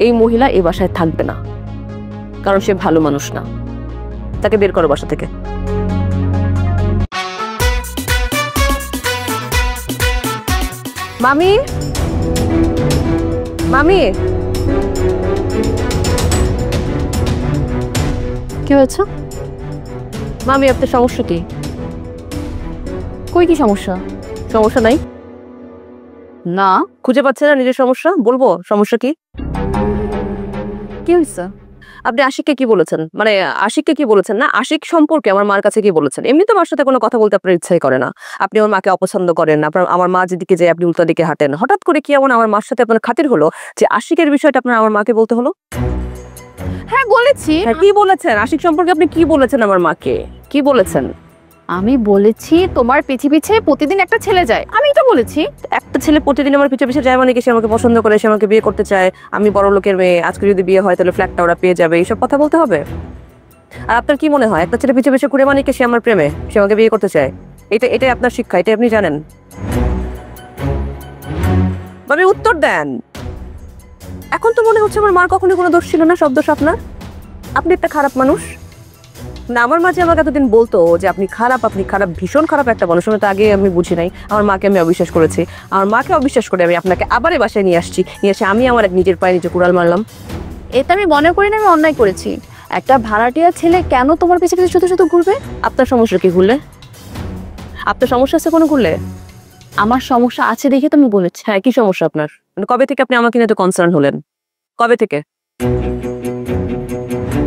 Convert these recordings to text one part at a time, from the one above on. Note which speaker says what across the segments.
Speaker 1: এই মহিলা এই বাসায় থাকবে না, কারণ সে ভালো মানুষ না। তাকে বের করো বাসা থেকে। মামি, মামি,
Speaker 2: কি হয়েছে?
Speaker 1: মামি আপনার সমস্যা কি?
Speaker 2: কই কি সমস্যা?
Speaker 1: সমস্যা নাই?
Speaker 2: না।
Speaker 1: খুঁজে পাচ্ছেন না নিজের সমস্যা? বলবো সমস্যা কি?
Speaker 2: কি হয়েছে?
Speaker 1: আপনি আশিককে কি বলেছেন? মানে আশিককে কি বলেছেন না, আশিক সম্পর্কে আমার মার কাছে কি বলেছেন? এমনি তো আমার সাথে কোনো কথা বলতে আপনার ইচ্ছাই করে না। আপনি আমার মাকে অপছন্দ করেন, আপনার আমার মা যেদিকে যায় আপনি উল্টা দিকে হাঁটেন। হঠাৎ করে কি এমন আমার মার সাথে আপনার খাতির হলো যে আশিকের বিষয়টা আপনার আমার মাকে বলতে হলো?
Speaker 2: হ্যাঁ বলেছি।
Speaker 1: হ্যাঁ, কি বলেছেন আশিক সম্পর্কে? আপনি কি বলেছেন আমার মাকে? কি বলেছেন?
Speaker 2: আমি বলেছি তোমার পিছে পিছে প্রতিদিন একটা ছেলে যায়, আমি তো বলেছি।
Speaker 1: একটা ছেলে প্রতিদিন আমার পিছে পিছে যায় মানে কি সে আমাকে পছন্দ করে, সে আমাকে বিয়ে করতে চায়, আমি বড় লোকের মেয়ে, আজকে যদি বিয়ে হয় তাহলে ফ্ল্যাটটা ওরা পেয়ে যাবে, এইসব কথা বলতে হবে? আর আপনার কি মনে হয় একটা ছেলে পিছে পিছে ঘুরে মানে কি সে আমার প্রেমে, সে আমাকে বিয়ে করতে চায়? এটাই আপনার শিক্ষা, এটা আপনি জানেন? ভাবি উত্তর দেন। এখন তো মনে হচ্ছে আমার মার কখনোই কোনো দোষ ছিল না, সব দোষ আপনার। আপনি একটা খারাপ মানুষ না। আমার মা যে আমাকে এতদিন বলতো যে আপনি খারাপ, ভীষণ খারাপ একটা মানুষ, আমি তো আগে আমি বুঝি নাই। আমার মাকে আমি অবিশ্বাস করেছি, আমার মাকে অবিশ্বাস করে আমি আপনাকে আবার এই বাসায় নিয়ে আসছি, নিয়ে এসে আমি আমার নিজের পায়ে নিজে কুড়াল মারলাম।
Speaker 2: এটা আমি মনে করি না আমি অন্যায় করেছি। একটা ভাড়াটিয়া ছেলে কেন তোমার পিছে পিছে শুধু শুধু ঘুরবে?
Speaker 1: আপনার সমস্যা কি ঘুরলে? আপনার সমস্যা আছে কোনো ঘুরলে?
Speaker 2: আমার সমস্যা আছে দেখে তুমি বলেছি।
Speaker 1: হ্যাঁ, কি সমস্যা আপনার? মানে কবে থেকে আপনি আমাকে নিয়ে এত কনসার্ন হলেন? কবে থেকে?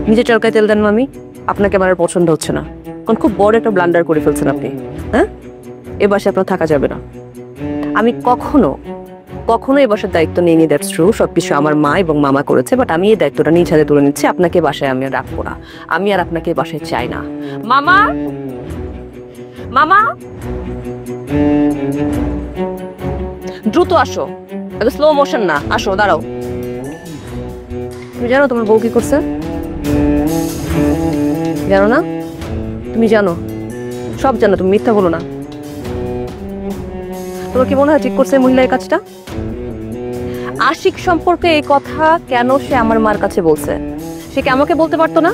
Speaker 1: নিজে চরকায় তেল দেন মামি। আপনাকে আমার পছন্দ হচ্ছে না, কারণ খুব বড় একটা ব্লান্ডার করে ফেলছেন আপনি। হ্যাঁ, এ বাসায় আপনার থাকা যাবে না। আমি কখনো এ বাসার দায়িত্ব নিইনি, দ্যাটস ট্রু। সবকিছু আমার মা এবং মামা করেছে, বাট আমি এই দায়িত্বটা নিজ হাতে তুলে নিচ্ছি। আপনাকে বাসায় আমি রাখবো না, আমি আর আপনাকে বাসায় চাই না। মামা, মামা দ্রুত আসো, স্লো মোশন না, আসো, দাঁড়াও। তুমি জানো তোমার বউ কি করছে? জানো না? তুমি জানো, সব জানো, তুমি মিথ্যা বলো না। তোমার কি মনে হয় ঠিক করছে মহিলা এই কাজটা? আশিক সম্পর্কে এই কথা কেন সে আমার মার কাছে বলছে? সে কি আমাকে বলতে পারতো না?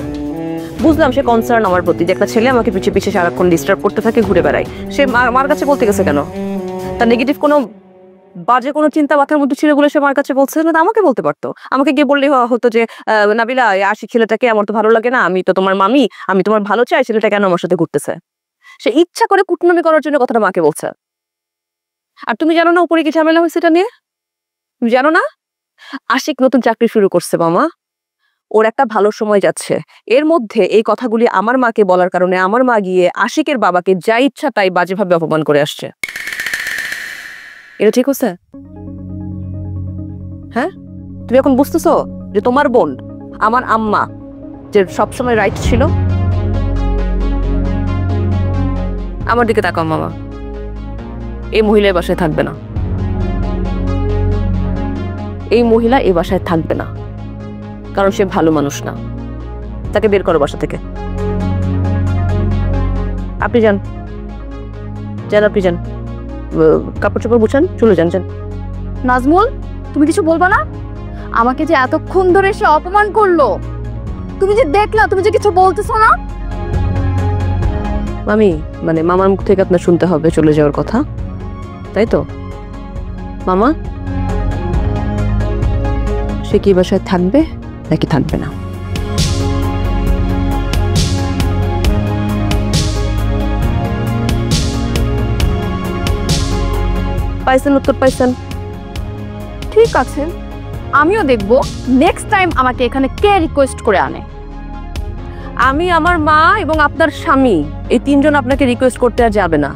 Speaker 1: বুঝলাম সে কনসার্ন আমার প্রতি, যে একটা ছেলে আমাকে পিছিয়ে পিছিয়ে সারাক্ষণ ডিস্টার্ব করতে থাকে, ঘুরে বেড়ায়। সে মার কাছে বলতে গেছে কেন? তার নেগেটিভ কোনো বাজে কোনো চিন্তা মাথার মধ্যে ছিল বলে সে মার কাছে বলছে না? আমাকে বলতে পারতো, আমাকে গিয়ে বললেই হতো যে নাবিলা, আশিক ছেলেটাকে আমার তো ভালো লাগে না, আমি তো তোমার মামি, আমি তোমার ভালো চাই, ছেলেটা কেন আমার সাথে ঘুরতেছে? সে ইচ্ছা করে কুটনামি করার জন্য কথাটা মাকে বলছে। আর তুমি জানো না উপরে কি ঝামেলা হয়েছে এটা নিয়ে? তুমি জানো না? আশিক নতুন চাকরি শুরু করছে মামা, ওর একটা ভালো সময় যাচ্ছে। এর মধ্যে এই কথাগুলি আমার মাকে বলার কারণে আমার মা গিয়ে আশিকের বাবাকে যা ইচ্ছা তাই বাজেভাবে অপমান করে আসছে। এটা ঠিক হচ্ছে? হ্যাঁ, তুমি এখন বুঝতেছো যে তোমার বোন, আমার আম্মা, যে সবসময় রাইট ছিল? আমার দিকে তাকাও মামা, এই মহিলা এই বাসায় থাকবে না। এই মহিলা এই বাসায় থাকবে না, কারণ সে ভালো মানুষ না। তাকে বের করো বাসা থেকে। আপনি যান, আপনি যান, কাপড় চোপড় গুছান, চলে যান।
Speaker 2: নাজমুল, তুমি কিছু বলবা না? আমাকে যে এতক্ষণ ধরে সে অপমান করলো, তুমি যে দেখলা, তুমি যে কিছু বলতেছো না?
Speaker 1: মামি, মানে মামার মুখ থেকে আপনার শুনতে হবে চলে যাওয়ার কথা, তাই তো? মামা, সে কি বাসায় থাকবে নাকি থাকবে না? পাইছেন, উত্তর পাইছেন?
Speaker 2: ঠিক আছে, আমিও দেখবো নেক্সট টাইম আমাকে এখানে কে রিকোয়েস্ট করে আনে।
Speaker 1: আমি, আমার মা এবং আপনার স্বামী, এই তিনজন আপনাকে রিকোয়েস্ট করতে আর যাবে না।